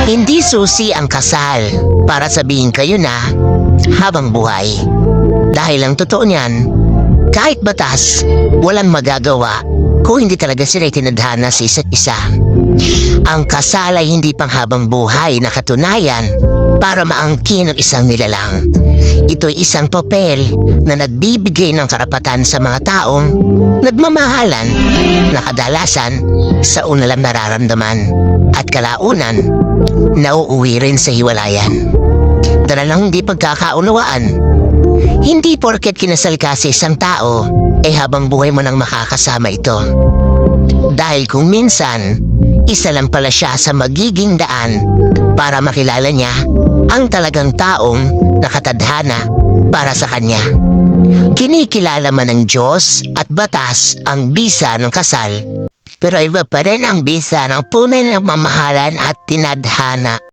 Hindi susi ang kasal para sabihin kayo na habang buhay. Dahil ang totoo niyan, kahit batas, walang magagawa kung hindi talaga sila itinadhana sa isa't isa. Ang kasal ay hindi pang habang buhay na katunayan para maangkin ang isang nilalang. Ito'y isang papel na nagbibigay ng karapatan sa mga taong nagmamahalan na kadalasan sa unalang nararamdaman at kalaunan nauuwi rin sa hiwalayan. Dalalang hindi pagkakaunawaan. Hindi porket kinasal ka sa isang tao, habang buhay mo nang makakasama ito. Dahil kung minsan, isa lang pala siya sa magiging daan para makilala niya ang talagang taong nakatadhana para sa kanya. Kinikilala man ng Diyos at batas ang bisa ng kasal, pero iba pa rin ang bisa ng tunay na mamahalan at tinadhana.